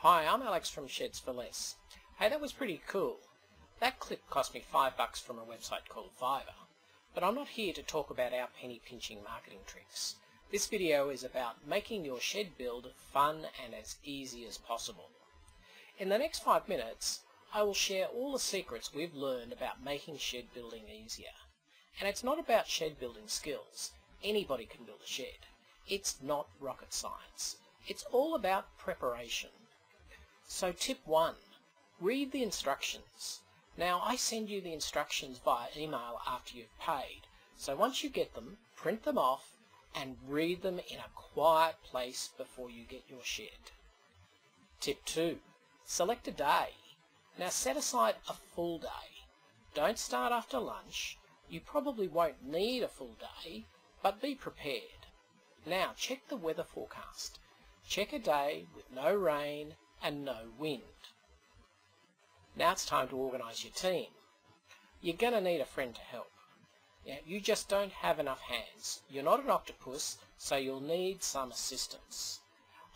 Hi, I'm Alex from Sheds4less. Hey, that was pretty cool. That clip cost me $5 from a website called Fiverr. But I'm not here to talk about our penny-pinching marketing tricks. This video is about making your shed build fun and as easy as possible. In the next 5 minutes, I will share all the secrets we've learned about making shed building easier. And it's not about shed building skills. Anybody can build a shed. It's not rocket science. It's all about preparation. So tip 1, read the instructions. Now I send you the instructions via email after you've paid. So once you get them, print them off and read them in a quiet place before you get your shed. Tip 2, select a day. Now set aside a full day. Don't start after lunch. You probably won't need a full day, but be prepared. Now check the weather forecast. Check a day with no rain and no wind. Now it's time to organise your team. You're going to need a friend to help. You just don't have enough hands. You're not an octopus, so you'll need some assistance.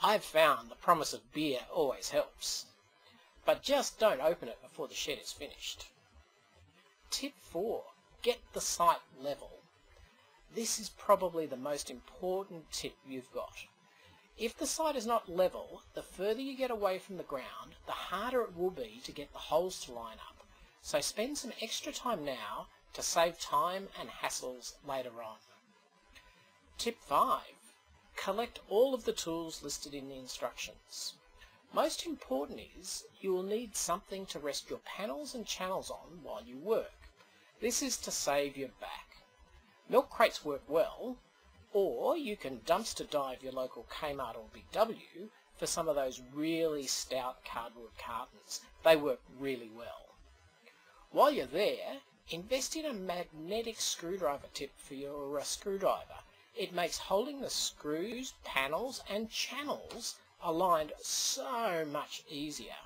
I've found the promise of beer always helps. But just don't open it before the shed is finished. Tip 4, get the site level. This is probably the most important tip you've got. If the site is not level, the further you get away from the ground, the harder it will be to get the holes to line up. So spend some extra time now to save time and hassles later on. Tip 5, collect all of the tools listed in the instructions. Most important is you will need something to rest your panels and channels on while you work. This is to save your back. Milk crates work well, or you can dumpster dive your local Kmart or Big W for some of those really stout cardboard cartons. They work really well. While you're there, invest in a magnetic screwdriver tip for your screwdriver. It makes holding the screws, panels and channels aligned so much easier.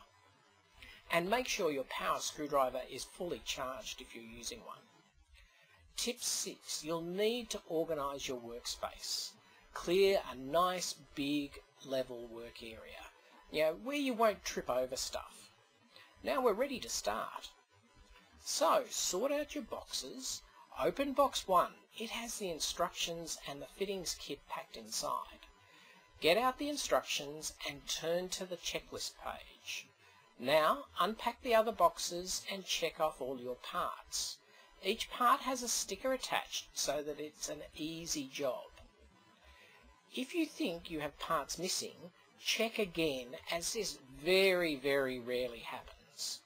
And make sure your power screwdriver is fully charged if you're using one. Tip 6, you'll need to organise your workspace. Clear a nice big level work area, where you won't trip over stuff. Now we're ready to start. So sort out your boxes. Open box 1. It has the instructions and the fittings kit packed inside. Get out the instructions and turn to the checklist page. Now unpack the other boxes and check off all your parts. Each part has a sticker attached so that it's an easy job. If you think you have parts missing, check again, as this very, very rarely happens.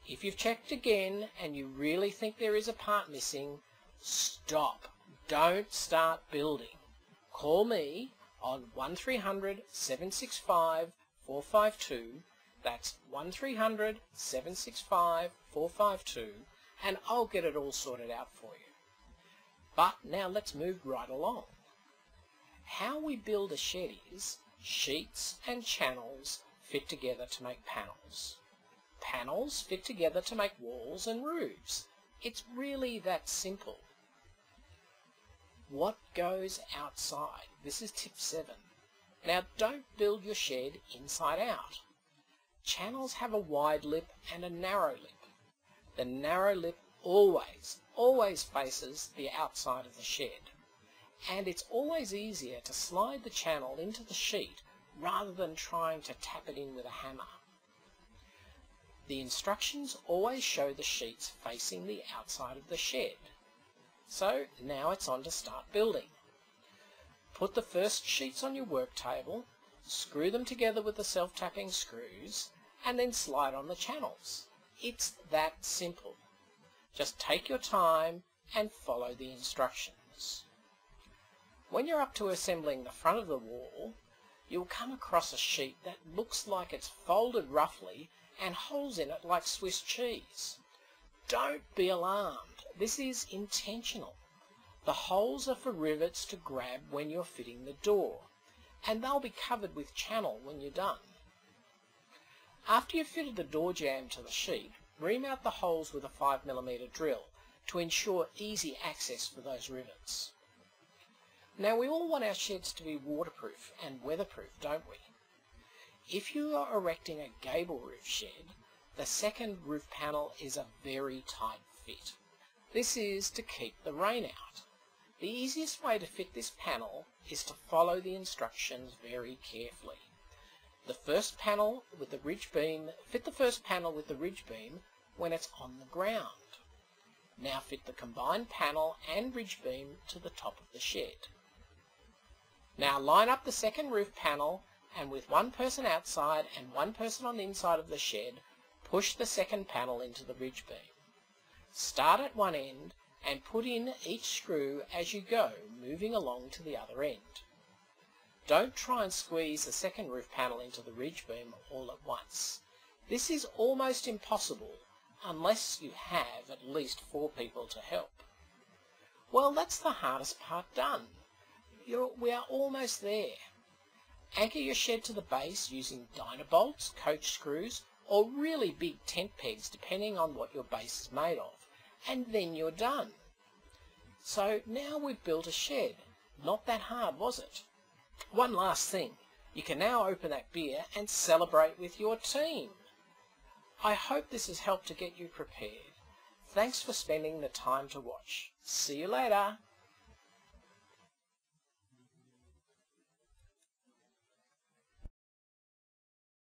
If you've checked again and you really think there is a part missing, stop. Don't start building. Call me on 1300 765 452. That's 1300 765 452. And I'll get it all sorted out for you. But now let's move right along. How we build a shed is sheets and channels fit together to make panels. Panels fit together to make walls and roofs. It's really that simple. What goes outside? This is tip 7. Now don't build your shed inside out. Channels have a wide lip and a narrow lip. The narrow lip always faces the outside of the shed, and it's always easier to slide the channel into the sheet rather than trying to tap it in with a hammer. The instructions always show the sheets facing the outside of the shed. So now it's on to start building. Put the first sheets on your work table, screw them together with the self-tapping screws, and then slide on the channels. It's that simple. Just take your time and follow the instructions. When you're up to assembling the front of the wall, you'll come across a sheet that looks like it's folded roughly and holes in it like Swiss cheese. Don't be alarmed. This is intentional. The holes are for rivets to grab when you're fitting the door, and they'll be covered with channel when you're done. After you've fitted the door jamb to the sheet, ream out the holes with a 5mm drill to ensure easy access for those rivets. Now we all want our sheds to be waterproof and weatherproof, don't we? If you are erecting a gable roof shed, the second roof panel is a very tight fit. This is to keep the rain out. The easiest way to fit this panel is to follow the instructions very carefully. The first panel with the ridge beam, fit the first panel with the ridge beam when it's on the ground. Now fit the combined panel and ridge beam to the top of the shed. Now line up the second roof panel, and with one person outside and one person on the inside of the shed, push the second panel into the ridge beam. Start at one end and put in each screw as you go, moving along to the other end. Don't try and squeeze the second roof panel into the ridge beam all at once. This is almost impossible unless you have at least 4 people to help. Well, that's the hardest part done. We are almost there. Anchor your shed to the base using dynabolts, coach screws, or really big tent pegs depending on what your base is made of, and then you're done. So now we've built a shed. Not that hard, was it? One last thing. You can now open that beer and celebrate with your team. I hope this has helped to get you prepared. Thanks for spending the time to watch. See you later.